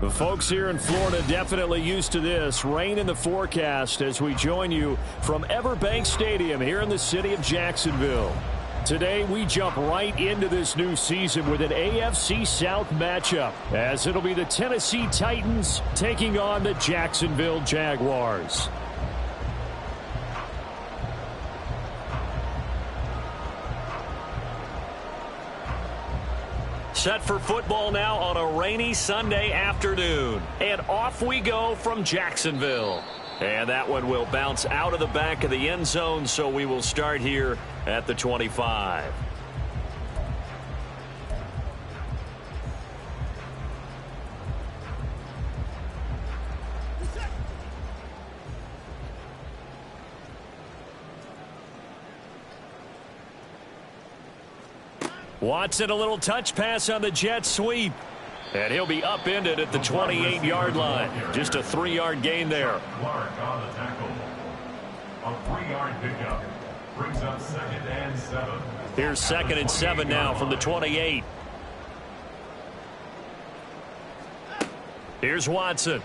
The folks here in Florida definitely used to this. Rain in the forecast as we join you from Everbank Stadium here in the city of Jacksonville. Today, we jump right into this new season with an AFC South matchup, as it'll be the Tennessee Titans taking on the Jacksonville Jaguars. Set for football now on a rainy Sunday afternoon. And off we go from Jacksonville. And that one will bounce out of the back of the end zone, so we will start here at the 25. Watson, a little touch pass on the jet sweep. And he'll be upended at the 28-yard line. Just a 3-yard gain there. Clark on the tackle. A 3-yard pickup brings up 2nd and 7. Here's 2nd and 7 now from the 28. Here's Watson.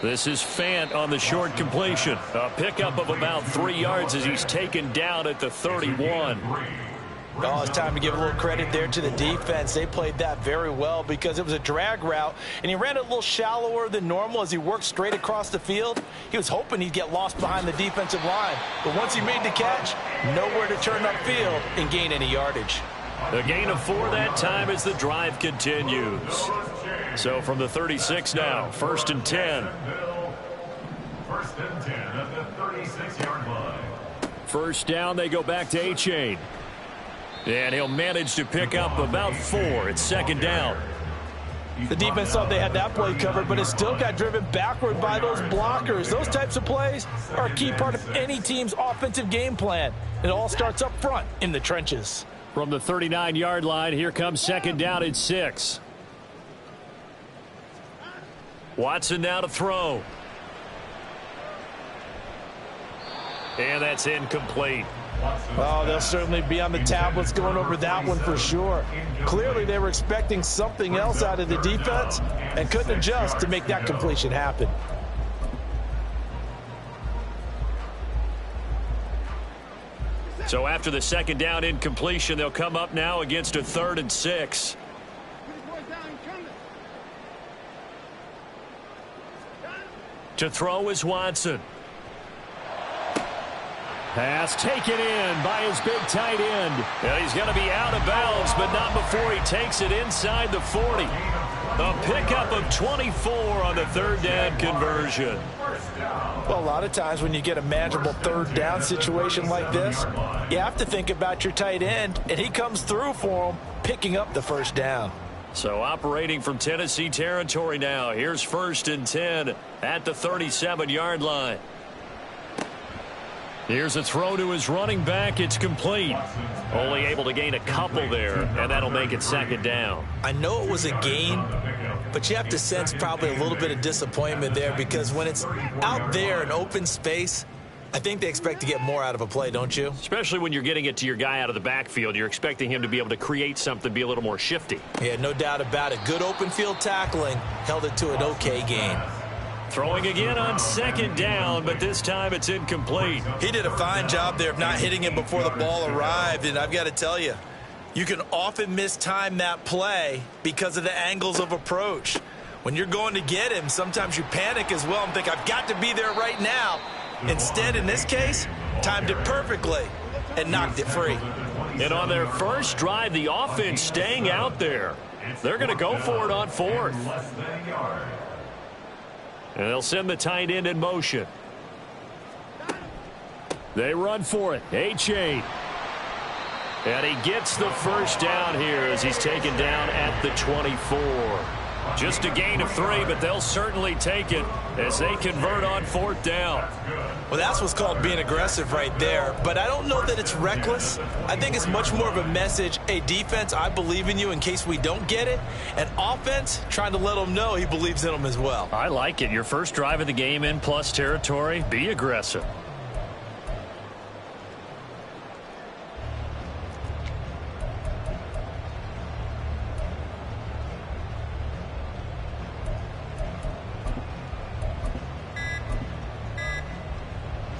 This is Fant on the short completion. A pickup of about 3 yards as he's taken down at the 31. Oh, it's time to give a little credit there to the defense. They played that very well because it was a drag route, and he ran it a little shallower than normal as he worked straight across the field. He was hoping he'd get lost behind the defensive line, but once he made the catch, nowhere to turn upfield and gain any yardage. A gain of 4 that time as the drive continues. So from the 36 now, 1st and 10. 1st and 10 at the 36-yard line. First down, they go back to A.J. And he'll manage to pick up about 4. It's 2nd down. The defense thought they had that play covered, but it still got driven backward by those blockers. Those types of plays are a key part of any team's offensive game plan. It all starts up front in the trenches. From the 39-yard line, here comes 2nd down and 6. Watson now to throw. And that's incomplete. Oh, they'll certainly be on the tablets going over that one for sure. Clearly, they were expecting something else out of the defense and couldn't adjust to make that completion happen. So after the 2nd down incompletion, they'll come up now against a 3rd and 6. To throw is Watson. Pass taken in by his big tight end. And he's going to be out of bounds, but not before he takes it inside the 40. A pickup of 24 on the 3rd down conversion. Well, a lot of times when you get a manageable 3rd down situation like this, you have to think about your tight end, and he comes through for him, picking up the 1st down. So operating from Tennessee territory now. Here's 1st and 10 at the 37-yard line. Here's a throw to his running back. It's complete. Only able to gain a couple there, and that'll make it 2nd down. I know it was a gain, but you have to sense probably a little bit of disappointment there because when it's out there in open space, I think they expect to get more out of a play, don't you? Especially when you're getting it to your guy out of the backfield. You're expecting him to be able to create something, be a little more shifty. Yeah, no doubt about it. Good open field tackling held it to an okay gain. Throwing again on 2nd down, but this time it's incomplete. He did a fine job there of not hitting him before the ball arrived, and I've got to tell you, you can often mistime that play because of the angles of approach. When you're going to get him, sometimes you panic as well and think, I've got to be there right now. Instead, in this case, timed it perfectly and knocked it free. And on their first drive, the offense staying out there. They're going to go for it on 4th. And they'll send the tight end in motion. They run for it. A.J. And he gets the 1st down here as he's taken down at the 24. Just a gain of 3, but they'll certainly take it as they convert on 4th down. Well, that's what's called being aggressive right there. But I don't know that it's reckless. I think it's much more of a message. Hey, defense, I believe in you in case we don't get it. And offense, trying to let them know he believes in them as well. I like it. Your first drive of the game in plus territory, be aggressive.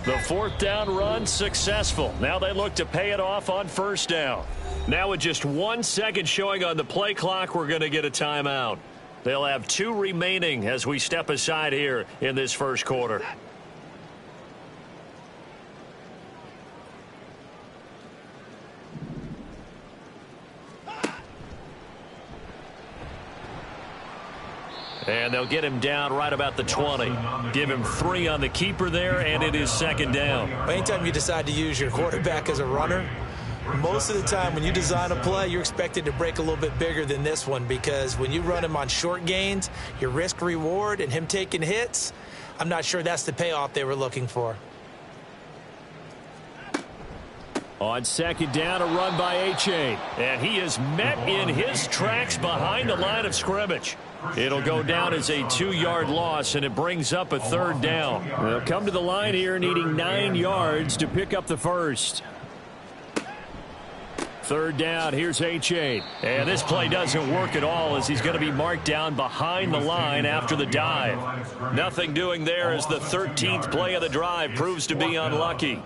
The fourth down run successful. Now they look to pay it off on first down. Now with just 1 second showing on the play clock, we're going to get a timeout. They'll have 2 remaining as we step aside here in this first quarter. And they'll get him down right about the 20. Give him 3 on the keeper there, and it is second down. Anytime you decide to use your quarterback as a runner, most of the time when you design a play, you're expected to break a little bit bigger than this one, because when you run him on short gains, your risk-reward and him taking hits, I'm not sure that's the payoff they were looking for. On second down, a run by G.0.A.T. And he is met in his tracks behind the line of scrimmage. It'll go down as a 2-yard loss, and it brings up a third down. They'll come to the line here needing 9 yards to pick up the first. Third down, here's G.0.A.T. And this play doesn't work at all as he's going to be marked down behind the line after the dive. Nothing doing there as the 13th play of the drive proves to be unlucky.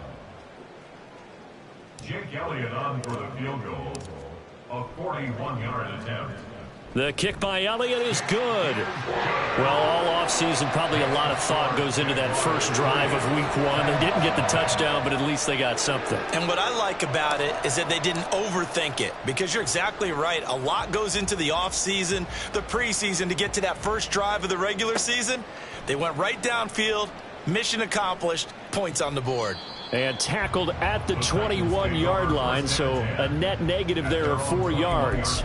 Jake Elliott on for the field goal, a 41-yard attempt. The kick by Elliott is good. Well, all offseason, probably a lot of thought goes into that first drive of week 1. They didn't get the touchdown, but at least they got something. And what I like about it is that they didn't overthink it, because you're exactly right. A lot goes into the offseason, the preseason, to get to that first drive of the regular season. They went right downfield, mission accomplished, points on the board. And tackled at the 21-yard line, so a net negative there of 4 yards.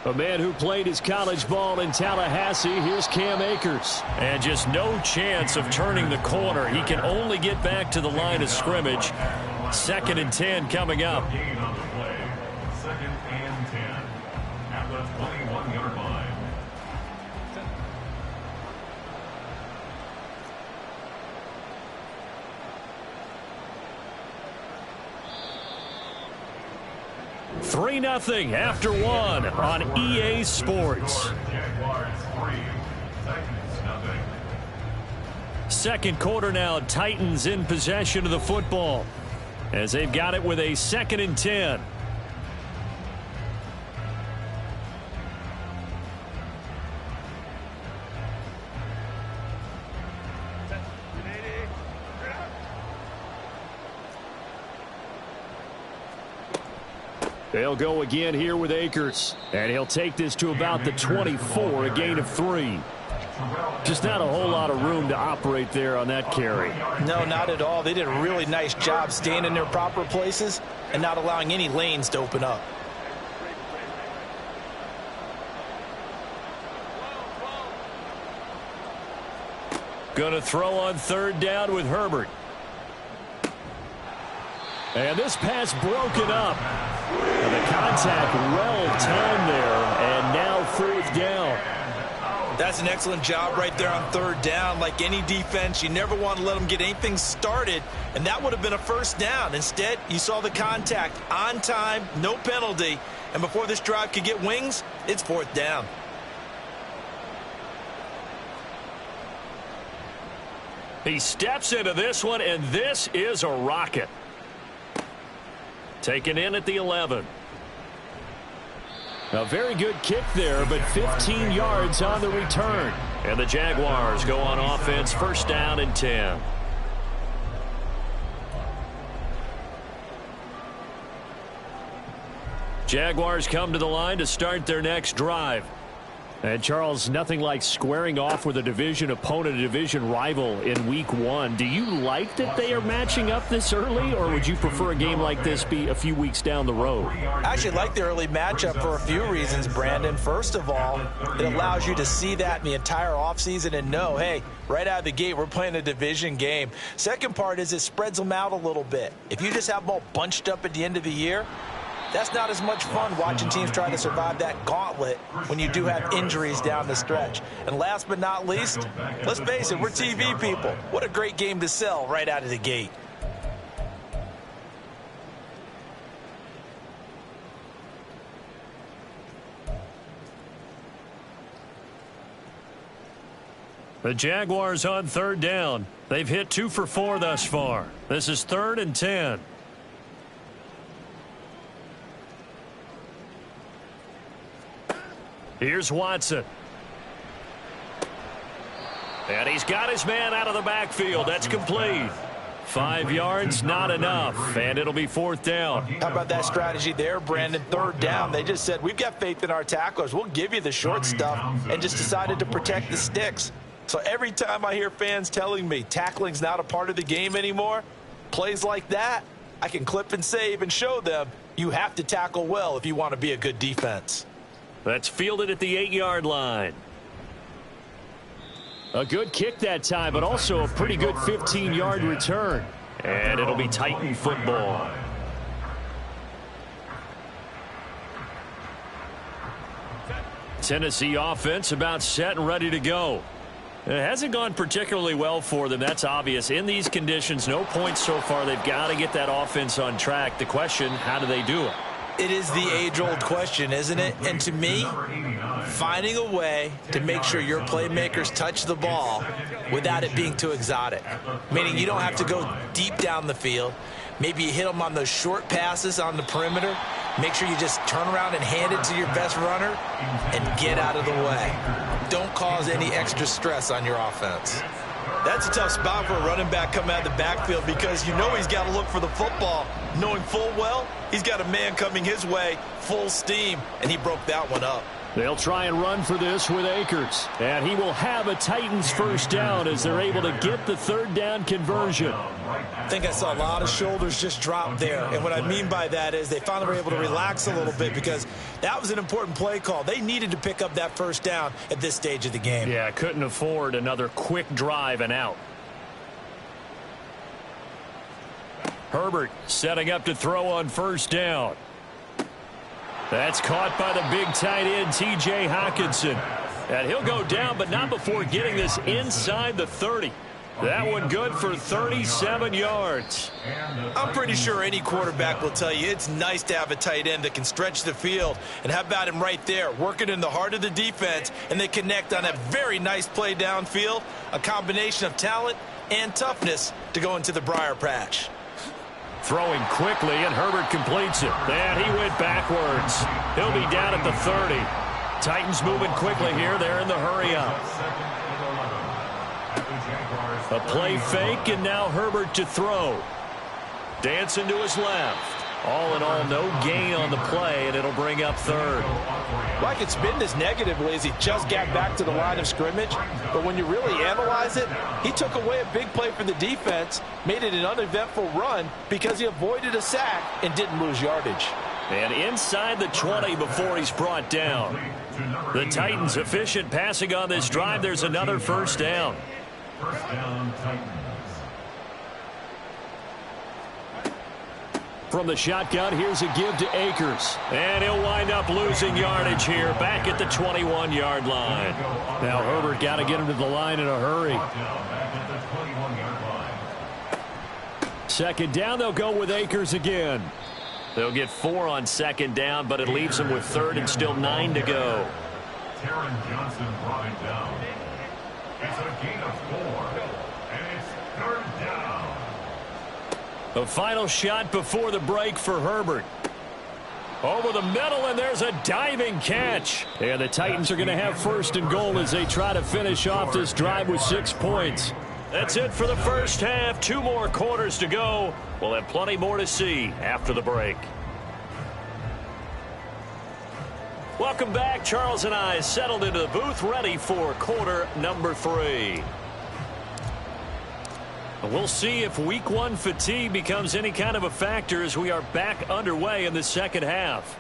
A man who played his college ball in Tallahassee, here's Cam Akers. And just no chance of turning the corner. He can only get back to the line of scrimmage. Second and 10 coming up. Gain on the play, second and 10 at the 21-yard line. Three 3-0 after 1 on EA Sports. Jaguars 3, Titans 0. Second quarter now, Titans in possession of the football as they've got it with a second and 10. They'll go again here with Akers, and he'll take this to about the 24, a gain of 3. Just not a whole lot of room to operate there on that carry. No, not at all. They did a really nice job staying in their proper places and not allowing any lanes to open up. Going to throw on third down with Herbert. And this pass broken up. And the contact well timed there, and now fourth down. That's an excellent job right there on third down. Like any defense, you never want to let them get anything started, and that would have been a first down. Instead, you saw the contact on time, no penalty, and before this drive could get wings, it's fourth down. He steps into this one, and this is a rocket. Taken in at the 11. A very good kick there, but 15 yards on the return. And the Jaguars go on offense, first down and 10. Jaguars come to the line to start their next drive. And, Charles, nothing like squaring off with a division opponent, a division rival in week 1. Do you like that they are matching up this early, or would you prefer a game like this be a few weeks down the road? I actually like the early matchup for a few reasons, Brandon. First of all, it allows you to see that in the entire offseason and know, hey, right out of the gate, we're playing a division game. Second part is it spreads them out a little bit. If you just have them all bunched up at the end of the year, that's not as much fun watching teams try to survive that gauntlet when you do have injuries down the stretch. And last but not least, let's face it, we're TV people. What a great game to sell right out of the gate. The Jaguars on third down. They've hit 2 for 4 thus far. This is 3rd and 10. Here's Watson. And he's got his man out of the backfield. That's complete. 5 yards, not enough, and it'll be 4th down. How about that strategy there, Brandon? 3rd down. They just said, we've got faith in our tacklers. We'll give you the short stuff, and just decided to protect the sticks. So every time I hear fans telling me tackling's not a part of the game anymore, plays like that, I can clip and save and show them you have to tackle well if you want to be a good defense. That's fielded at the 8-yard line. A good kick that time, but also a pretty good 15-yard return. And it'll be Titan football. Tennessee offense about set and ready to go. It hasn't gone particularly well for them. That's obvious. In these conditions, no points so far. They've got to get that offense on track. The question, how do they do it? It is the age-old question, isn't it? And to me, finding a way to make sure your playmakers touch the ball without it being too exotic. Meaning you don't have to go deep down the field. Maybe you hit them on those short passes on the perimeter. Make sure you just turn around and hand it to your best runner and get out of the way. Don't cause any extra stress on your offense. That's a tough spot for a running back coming out of the backfield because you know he's got to look for the football, knowing full well he's got a man coming his way full steam, and he broke that one up. They'll try and run for this with Akers. And he will have a Titans first down as they're able to get the 3rd down conversion. I think I saw a lot of shoulders just drop there. And what I mean by that is they finally were able to relax a little bit because that was an important play call. They needed to pick up that first down at this stage of the game. Yeah, couldn't afford another quick drive and out. Herbert setting up to throw on first down. That's caught by the big tight end, T.J. Hockenson. And he'll go down, but not before getting this inside the 30. That one good for 37 yards. I'm pretty sure any quarterback will tell you it's nice to have a tight end that can stretch the field. And how about him right there, working in the heart of the defense, and they connect on a very nice play downfield, a combination of talent and toughness to go into the briar patch. Throwing quickly, and Herbert completes it. And he went backwards. He'll be down at the 30. Titans moving quickly here. They're in the hurry-up. A play fake, and now Herbert to throw. Dancing to his left. All in all, no gain on the play, and it'll bring up 3rd. Well, I could spin this negatively as he just got back to the line of scrimmage. But when you really analyze it, he took away a big play for the defense, made it an uneventful run because he avoided a sack and didn't lose yardage. And inside the 20 before he's brought down. The Titans efficient passing on this drive. There's another first down. First down, Titans. From the shotgun, here's a give to Akers. And he'll wind up losing yardage here back at the 21-yard line. Now Herbert got to get him to the line in a hurry. 2nd down, they'll go with Akers again. They'll get 4 on 2nd down, but it leaves them with 3rd and still 9 to go. Taron Johnson brought it down. It's a gain of 4, and it's 3rd down. The final shot before the break for Herbert. Over the middle, and there's a diving catch. And the Titans are going to have 1st and goal as they try to finish off this drive with 6 points. That's it for the first half. 2 more quarters to go. We'll have plenty more to see after the break. Welcome back. Charles and I settled into the booth, ready for quarter number 3. We'll see if week 1 fatigue becomes any kind of a factor as we are back underway in the second half.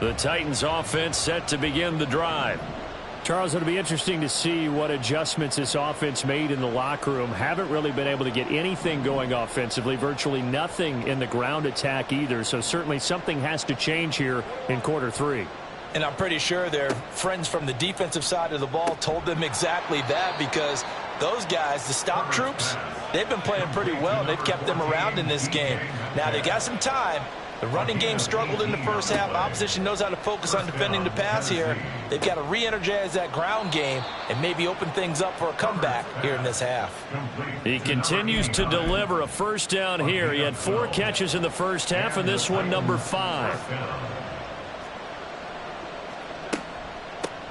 The Titans offense set to begin the drive. Charles, it'll be interesting to see what adjustments this offense made in the locker room. Haven't really been able to get anything going offensively, virtually nothing in the ground attack either. So certainly something has to change here in quarter 3. And I'm pretty sure their friends from the defensive side of the ball told them exactly that, because those guys, the stop troops, they've been playing pretty well. They've kept them around in this game. Now, they got some time. The running game struggled in the first half. Opposition knows how to focus on defending the pass here. They've got to re-energize that ground game and maybe open things up for a comeback here in this half. He continues to deliver a first down here. He had 4 catches in the first half, and this one number 5.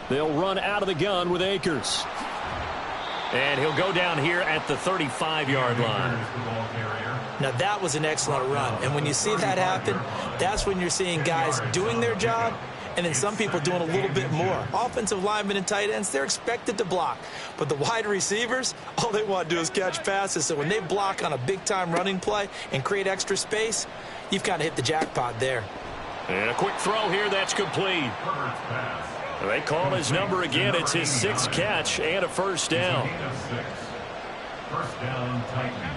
They'll run out of the gun with Akers. And he'll go down here at the 35-yard line. Now, that was an excellent run. And when you see that happen, that's when you're seeing guys doing their job and then some people doing a little bit more. Offensive linemen and tight ends, they're expected to block. But the wide receivers, all they want to do is catch passes. So when they block on a big-time running play and create extra space, you've kind of hit the jackpot there. And a quick throw here that's complete. They call his number again. It's his 6th catch and a first down. First down, Titans.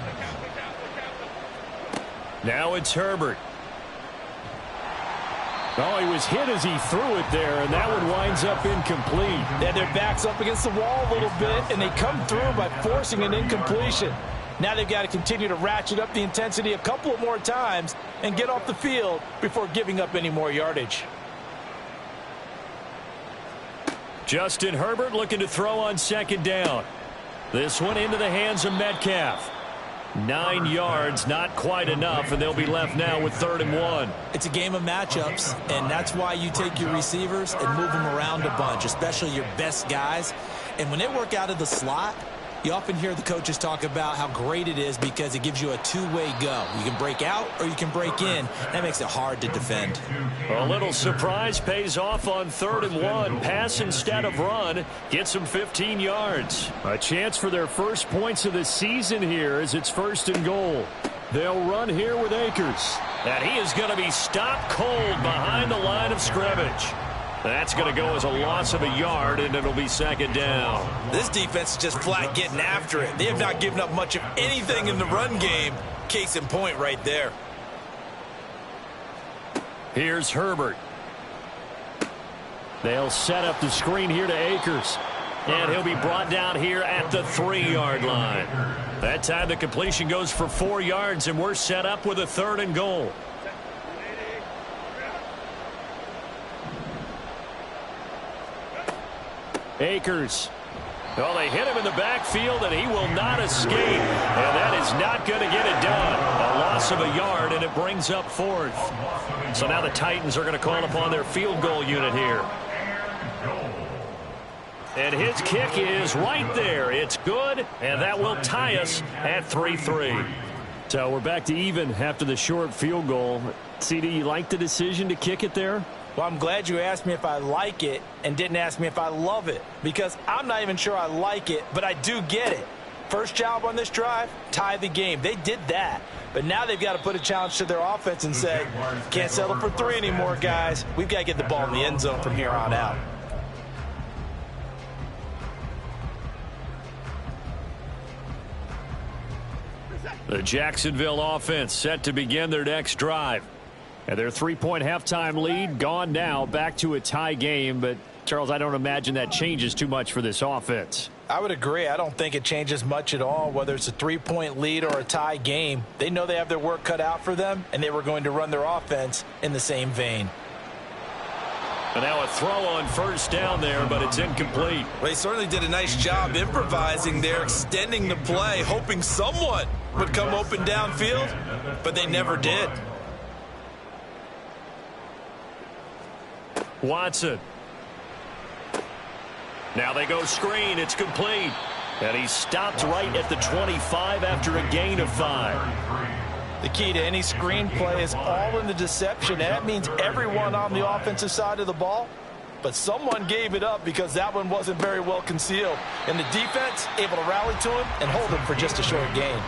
Now it's Herbert. Oh, he was hit as he threw it there, and that one winds up incomplete. They had their backs up against the wall a little bit, and they come through by forcing an incompletion. Now they've got to continue to ratchet up the intensity a couple of more times and get off the field before giving up any more yardage. Justin Herbert looking to throw on second down. This one into the hands of Metcalf. 9 yards, not quite enough, and they'll be left now with 3rd and 1. It's a game of matchups, and that's why you take your receivers and move them around a bunch, especially your best guys. And when they work out of the slot, you often hear the coaches talk about how great it is because it gives you a two-way go. You can break out or you can break in. That makes it hard to defend. A little surprise pays off on 3rd and 1. Pass instead of run. Gets them 15 yards. A chance for their first points of the season here as it's 1st and goal. They'll run here with Akers. And he is going to be stopped cold behind the line of scrimmage. That's going to go as a loss of a yard, and it'll be 2nd down. This defense is just flat getting after it. They have not given up much of anything in the run game. Case in point right there. Here's Herbert. They'll set up the screen here to Akers. And he'll be brought down here at the 3-yard line. That time the completion goes for 4 yards, and we're set up with a 3rd and goal. Akers. Well, they hit him in the backfield, and he will not escape. And that is not going to get it done. A loss of a yard, and it brings up 4th. So now the Titans are going to call upon their field goal unit here. And his kick is right there. It's good, and that will tie us at 3-3. So we're back to even after the short field goal. CD, you like the decision to kick it there? Well, I'm glad you asked me if I like it and didn't ask me if I love it, because I'm not even sure I like it, but I do get it. First job on this drive, tie the game. They did that, but now they've got to put a challenge to their offense and say, can't settle for 3 anymore, guys. We've got to get the ball in the end zone from here on out. The Jacksonville offense set to begin their next drive. And their 3-point halftime lead gone now, back to a tie game. But, Charles, I don't imagine that changes too much for this offense. I would agree. I don't think it changes much at all, whether it's a 3-point lead or a tie game. They know they have their work cut out for them, and they were going to run their offense in the same vein. And now a throw on first down there, but it's incomplete. Well, they certainly did a nice job improvising there, extending the play, hoping someone would come open downfield, but they never did. Watson. Now they go screen. It's complete. And he stopped right at the 25 after a gain of 5. The key to any screen play is all in the deception. And that means everyone on the offensive side of the ball. But someone gave it up because that one wasn't very well concealed. And the defense able to rally to him and hold him for just a short gain.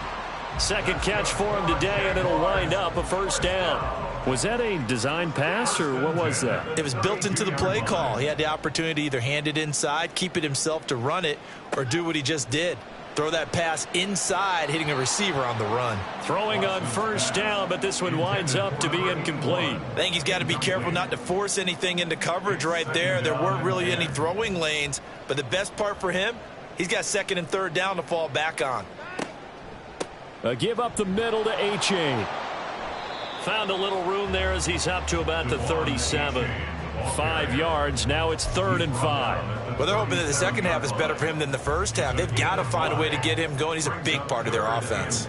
2nd catch for him today, and it'll wind up a first down. Was that a design pass, or what was that? It was built into the play call. He had the opportunity to either hand it inside, keep it himself to run it, or do what he just did. Throw that pass inside, hitting a receiver on the run. Throwing on first down, but this one winds up to be incomplete. I think he's got to be careful not to force anything into coverage right there. There weren't really any throwing lanes, but the best part for him, he's got 2nd and 3rd down to fall back on. A give up the middle to H.A. Found a little room there as he's up to about the 37. 5 yards. Now it's 3rd and 5. Well, they're hoping that the second half is better for him than the first half. They've got to find a way to get him going. He's a big part of their offense.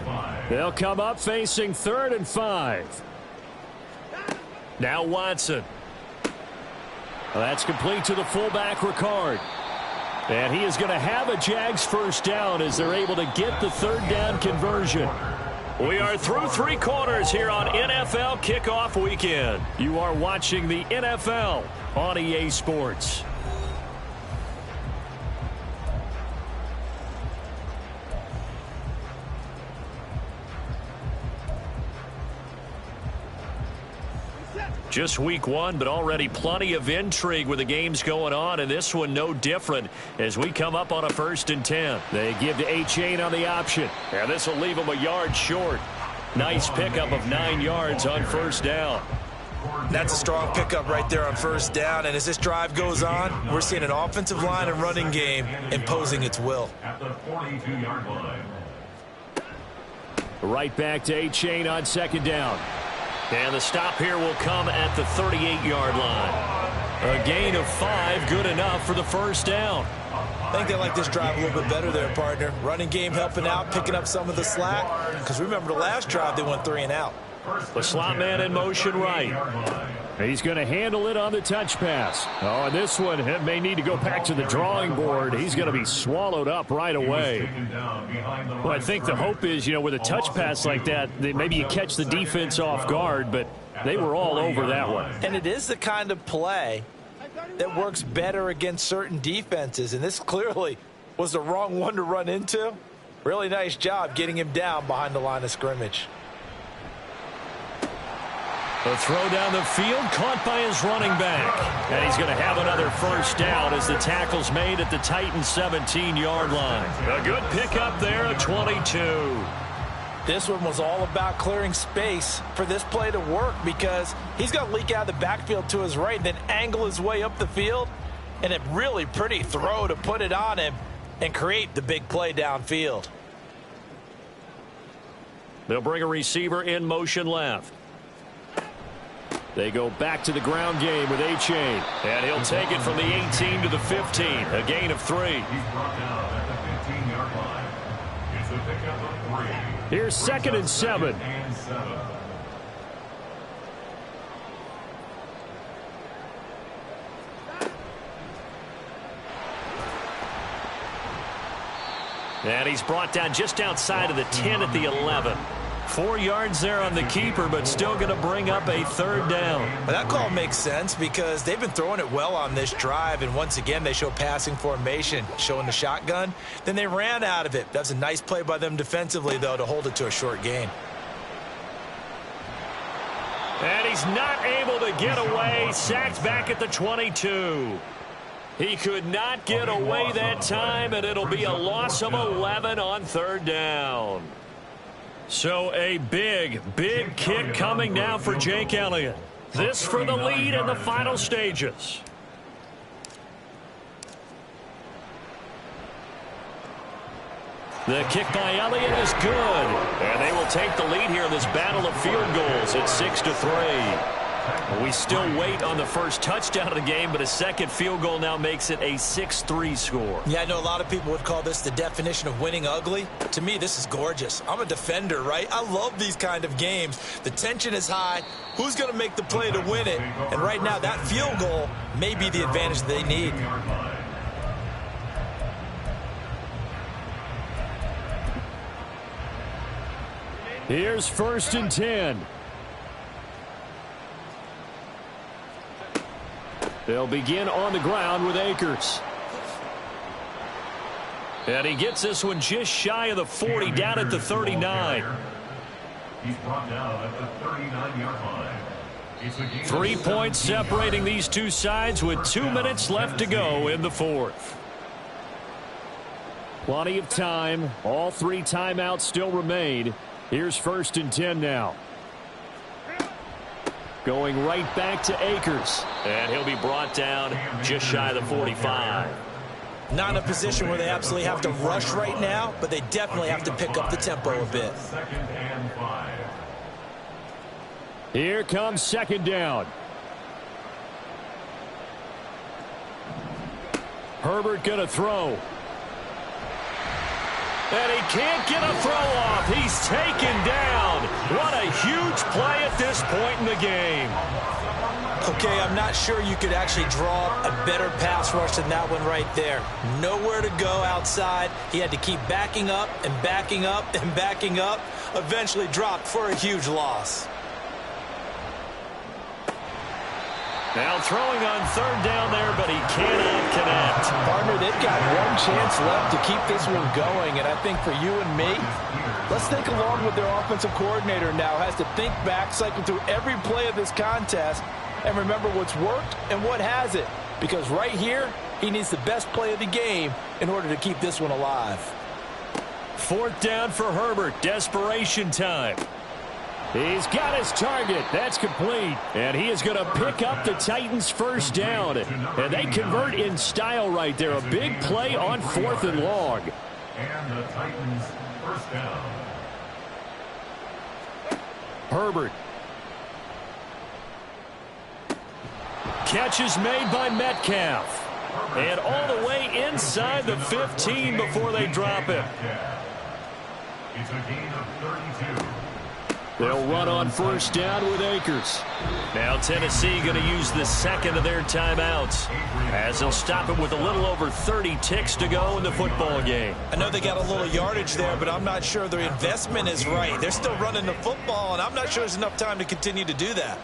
They'll come up facing 3rd and 5. Now Watson. Well, that's complete to the fullback, Ricard. And he is going to have a Jags first down as they're able to get the 3rd down conversion. We are through 3 quarters here on NFL Kickoff Weekend. You are watching the NFL on EA Sports. Just week 1, but already plenty of intrigue with the games going on, and this one no different as we come up on a 1st and 10. They give to G.0.A.T on the option, and this will leave them a yard short. Nice pickup of 9 yards on 1st down. That's a strong pickup right there on 1st down, and as this drive goes on, we're seeing an offensive line and running game imposing its will. At the 42-yard line. Right back to G.0.A.T on 2nd down. And the stop here will come at the 38-yard line. A gain of 5, good enough for the 1st down. I think they like this drive a little bit better there, partner. Running game helping out, picking up some of the slack. Because remember the last drive, they went 3 and out. The slot man in motion right. He's going to handle it on the touch pass. Oh, and this one may need to go back to the drawing board. He's going to be swallowed up right away. Well, I think the hope is, with a touch pass like that, maybe you catch the defense off guard, but they were all over that one. And it is the kind of play that works better against certain defenses, and this clearly was the wrong one to run into. Really nice job getting him down behind the line of scrimmage. The throw down the field, caught by his running back. And he's going to have another 1st down as the tackle's made at the Titans' 17-yard line. A good pickup there at 22. This one was all about clearing space for this play to work because he's going to leak out of the backfield to his right, then angle his way up the field, and a really pretty throw to put it on him and create the big play downfield. They'll bring a receiver in motion left. They go back to the ground game with G.0.A.T. And he'll take it from the 18 to the 15. A gain of 3. He's brought down at the 15-yard line. It's a pickup of 3. Here's 2nd and 7. And he's brought down just outside of the 10 at the 11. 4 yards there on the keeper, but still going to bring up a 3rd down. Well, that call makes sense because they've been throwing it well on this drive, and once again they show passing formation, showing the shotgun. Then they ran out of it. That's a nice play by them defensively, though, to hold it to a short gain. And he's not able to get away. Sacked back at the 22. He could not get away that time, and it'll be a loss of 11 on 3rd down. So a big kick coming now for Jake Elliott. This for the lead in the final stages. The kick by Elliott is good. And they will take the lead here in this battle of field goals at 6-3. We still wait on the first touchdown of the game, but a second field goal now makes it a 6-3 score. Yeah, I know a lot of people would call this the definition of winning ugly. To me, this is gorgeous. I'm a defender, right? I love these kind of games. The tension is high. Who's going to make the play to win it? And right now, that field goal may be the advantage they need. Here's 1st and 10. They'll begin on the ground with Akers. And he gets this one just shy of the 40, down at the 39. He's brought down at the 39-yard line. 3 points separating these two sides with 2 minutes left to go in the 4th. Plenty of time. All 3 timeouts still remain. Here's 1st and 10 now. Going right back to Akers. And he'll be brought down just shy of the 45. Not in a position where they absolutely have to rush right now, but they definitely have to pick up the tempo a bit. Here comes second down. Herbert going to throw. And he can't get a throw off. He's taken down. What a huge play at this point in the game. Okay, I'm not sure you could actually draw a better pass rush than that one right there. Nowhere to go outside. He had to keep backing up and backing up and backing up. Eventually dropped for a huge loss. Now throwing on third down there, but he cannot connect. Partner, they've got one chance left to keep this one going, and I think for you and me, let's think along with their offensive coordinator now. Has to think back, cycle through every play of this contest, and remember what's worked and what hasn't. Because right here, he needs the best play of the game in order to keep this one alive. Fourth down for Herbert. Desperation time. He's got his target. That's complete. And he is going to pick up the Titans' first down. And they convert in style right there. A big play on 4th and long. And the Titans first down. Herbert. Catch is made by Metcalf. And all the way inside the 15 before they drop it. It's a gain of 32. They'll run on first down with Akers. Now Tennessee going to use the second of their timeouts as they'll stop it with a little over 30 ticks to go in the football game. I know they got a little yardage there, but I'm not sure their investment is right. They're still running the football, and I'm not sure there's enough time to continue to do that.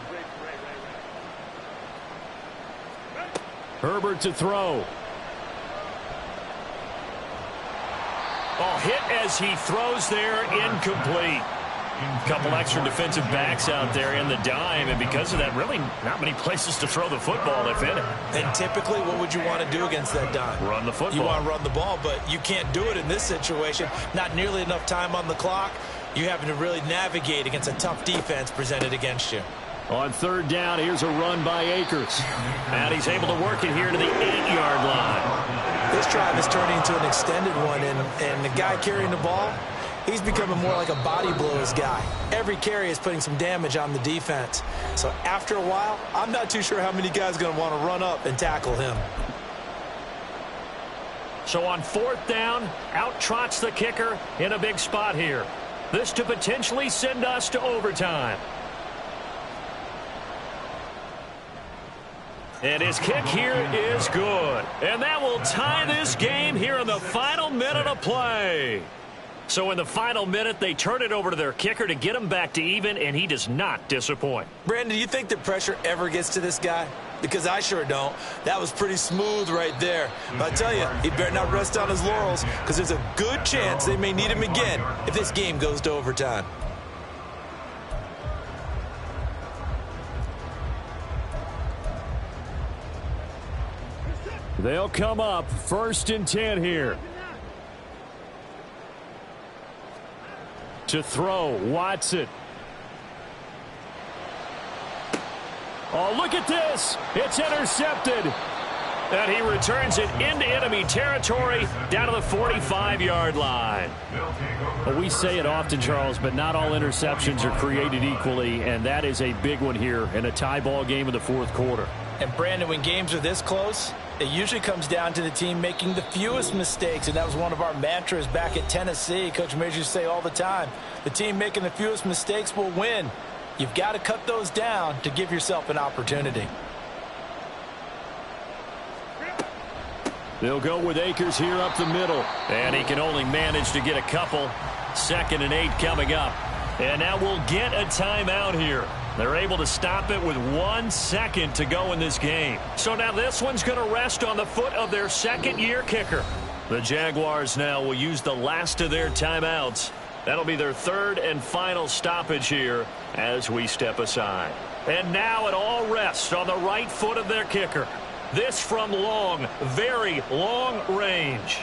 Herbert to throw. Oh, hit as he throws there, incomplete. A couple extra defensive backs out there in the dime, and because of that, really not many places to throw the football, if any. And typically, what would you want to do against that dime? Run the football. You want to run the ball, but you can't do it in this situation. Not nearly enough time on the clock. You having to really navigate against a tough defense presented against you. On third down, here's a run by Akers. And he's able to work it here to the 8-yard line. This drive is turning into an extended one, and the guy carrying the ball, he's becoming more like a body blows guy. Every carry is putting some damage on the defense. So after a while, I'm not too sure how many guys are going to want to run up and tackle him. So on fourth down, out trots the kicker in a big spot here. This to potentially send us to overtime. And his kick here is good. And that will tie this game here in the final minute of play. So in the final minute, they turn it over to their kicker to get him back to even, and he does not disappoint. Brandon, do you think the pressure ever gets to this guy? Because I sure don't. That was pretty smooth right there. But I tell you, he better not rest on his laurels, because there's a good chance they may need him again if this game goes to overtime. They'll come up 1st and 10 here. To throw, Watson. Oh, look at this. It's intercepted. And he returns it into enemy territory down to the 45-yard line. Well, we say it often, Charles, but not all interceptions are created equally, and that is a big one here in a tie ball game in the fourth quarter. And, Brandon, when games are this close, it usually comes down to the team making the fewest mistakes, and that was one of our mantras back at Tennessee. Coach Major used to say all the time, the team making the fewest mistakes will win. You've got to cut those down to give yourself an opportunity. They'll go with Akers here up the middle. And he can only manage to get a couple. 2nd and 8 coming up. And now we'll get a timeout here. They're able to stop it with 1 second to go in this game. So now this one's going to rest on the foot of their second-year kicker. The Jaguars now will use the last of their timeouts. That'll be their 3rd and final stoppage here as we step aside. And now it all rests on the right foot of their kicker. This from long, very long range.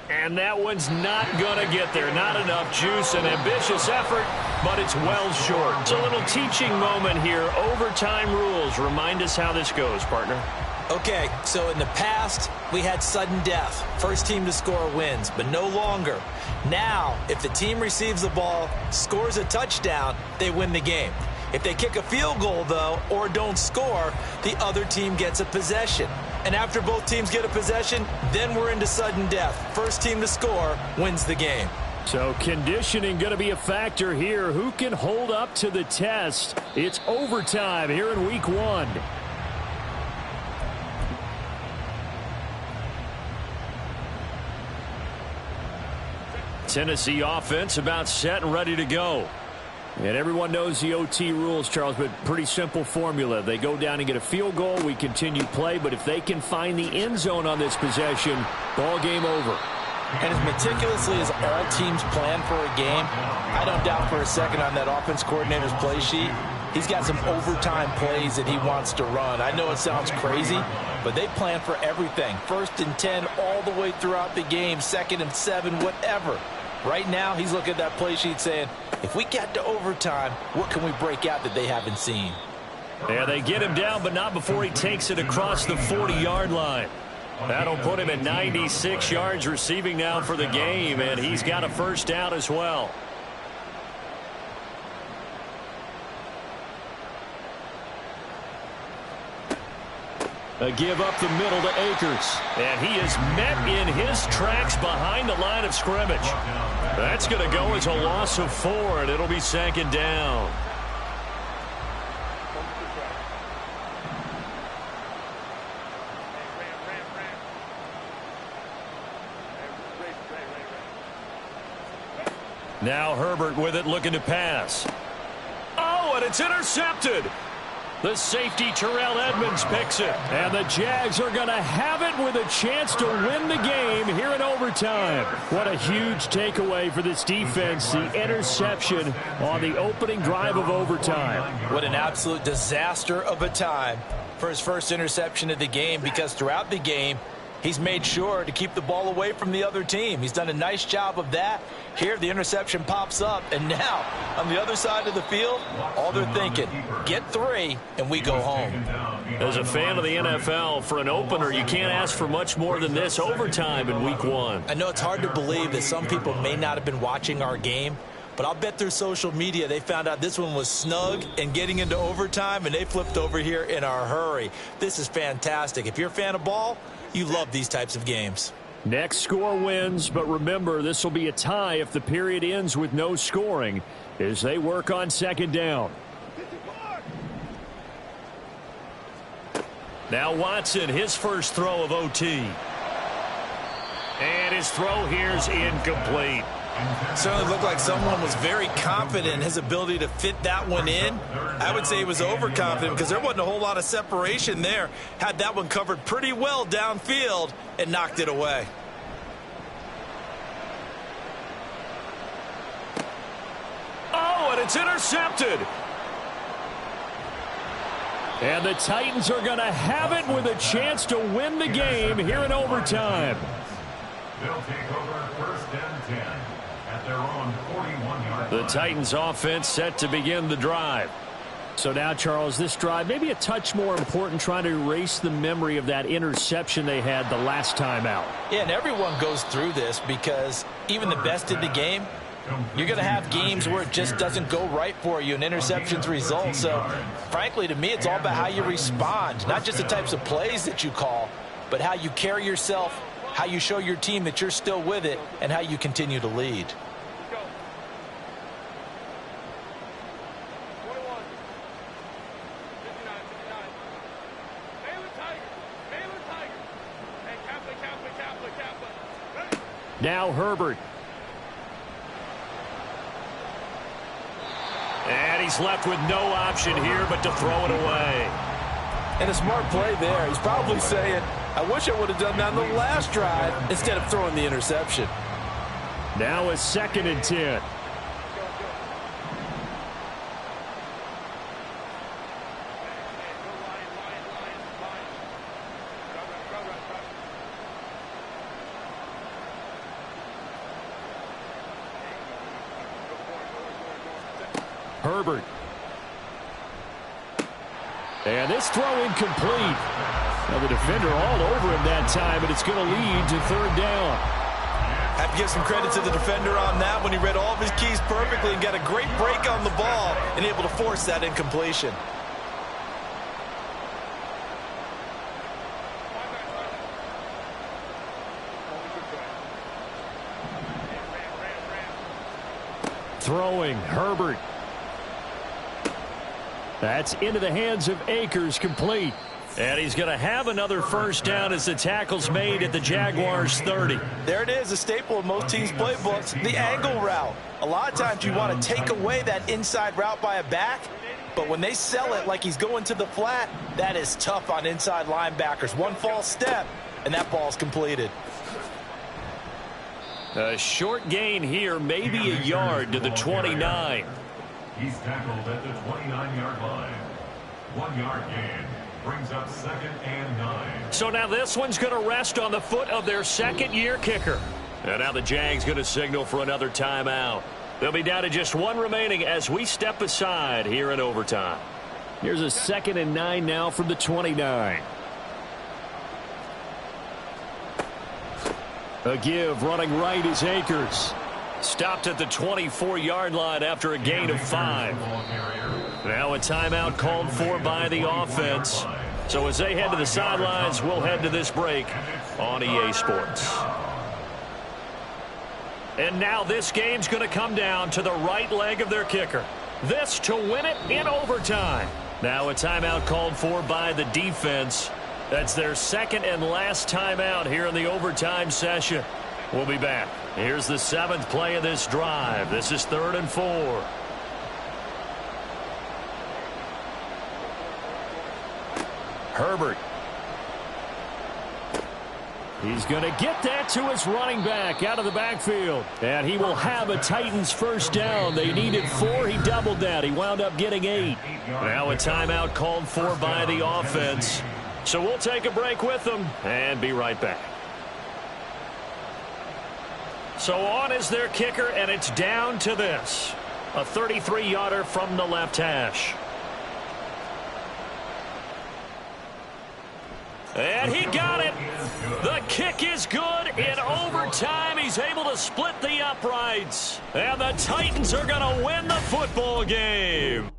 And that one's not going to get there. Not enough juice, an ambitious effort, but it's well short. It's a little teaching moment here. Overtime rules. Remind us how this goes, partner. Okay, so in the past, we had sudden death. First team to score wins, but no longer. Now, if the team receives the ball, scores a touchdown, they win the game. If they kick a field goal, though, or don't score, the other team gets a possession. And after both teams get a possession, then we're into sudden death. First team to score wins the game. So conditioning going to be a factor here. Who can hold up to the test? It's overtime here in week 1. Tennessee offense about set and ready to go. And everyone knows the OT rules, Charles, but pretty simple formula. They go down and get a field goal, we continue play, but if they can find the end zone on this possession, ball game over. And as meticulously as all teams plan for a game, I don't doubt for a second on that offense coordinator's play sheet, he's got some overtime plays that he wants to run. I know it sounds crazy, but they plan for everything. 1st and 10 all the way throughout the game, 2nd and 7, whatever. Right now, he's looking at that play sheet saying, if we get to overtime, what can we break out that they haven't seen? Yeah, they get him down, but not before he takes it across the 40-yard line. That'll put him at 96 yards receiving now for the game, and he's got a first down as well. A give up the middle to Akers. And he is met in his tracks behind the line of scrimmage. That's going to go as a loss of 4, and it'll be 2nd down. Now Herbert with it, looking to pass. Oh, and it's intercepted. The safety, Terrell Edmonds, picks it. And the Jags are going to have it with a chance to win the game here in overtime. What a huge takeaway for this defense, the interception on the opening drive of overtime. What an absolute disaster of a time for his first interception of the game, because throughout the game, he's made sure to keep the ball away from the other team. He's done a nice job of that. Here, the interception pops up, and now, on the other side of the field, all they're thinking, get 3, and we go home. As a fan of the NFL, for an opener, you can't ask for much more than this overtime in week 1. I know it's hard to believe that some people may not have been watching our game, but I'll bet through social media they found out this one was snug and getting into overtime, and they flipped over here in a hurry. This is fantastic. If you're a fan of ball, you love these types of games. Next score wins, but remember, this will be a tie if the period ends with no scoring as they work on 2nd down. Now Watson, his first throw of OT. And his throw here's incomplete. Certainly looked like someone was very confident in his ability to fit that one in. I would say he was overconfident because there wasn't a whole lot of separation there. Had that one covered pretty well downfield and knocked it away. Oh, and it's intercepted. And the Titans are going to have it with a chance to win the game here in overtime. They'll take over 1st and 10 at their own 41-yard line. The Titans offense set to begin the drive. So now, Charles, this drive maybe a touch more important, trying to erase the memory of that interception they had the last time out. Yeah, and everyone goes through this because even the best in the game, you're going to have games where it just doesn't go right for you and interceptions result. So, frankly, to me, it's all about how you respond, not just the types of plays that you call, but how you carry yourself, how you show your team that you're still with it, and how you continue to lead. Now Herbert. And he's left with no option here but to throw it away. And a smart play there. He's probably saying, I wish I would have done that on the last drive instead of throwing the interception. Now a 2nd and 10. Herbert. And this throw incomplete. Now the defender all over him that time, and it's going to lead to third down. Have to give some credit to the defender on that when he read all of his keys perfectly and got a great break on the ball and able to force that incompletion. Throwing, Herbert. That's into the hands of Akers, complete. And he's going to have another first down as the tackle's made at the Jaguars' 30. There it is, a staple of most teams' playbooks, the angle route. A lot of times you want to take away that inside route by a back, but when they sell it like he's going to the flat, that is tough on inside linebackers. One false step, and that ball's completed. A short gain here, maybe a yard to the 29. He's tackled at the 29-yard line. 1 yard gain. Brings up 2nd and 9. So now this one's going to rest on the foot of their second-year kicker. And now the Jags going to signal for another timeout. They'll be down to just one remaining as we step aside here in overtime. Here's a 2nd and 9 now from the 29. A give running right is Akers. Stopped at the 24-yard line after a gain of 5. Now a timeout called for by the offense. So as they head to the sidelines, we'll head to this break on EA Sports. And now this game's going to come down to the right leg of their kicker. This to win it in overtime. Now a timeout called for by the defense. That's their second and last timeout here in the overtime session. We'll be back. Here's the 7th play of this drive. This is 3rd and 4. Herbert. He's going to get that to his running back out of the backfield. And he will have a Titans first down. They needed 4. He doubled that. He wound up getting 8. Now a timeout called for by the offense. So we'll take a break with them and be right back. So on is their kicker, and it's down to this. A 33-yarder from the left hash. And he got it. The kick is good in overtime. He's able to split the uprights. And the Titans are going to win the football game.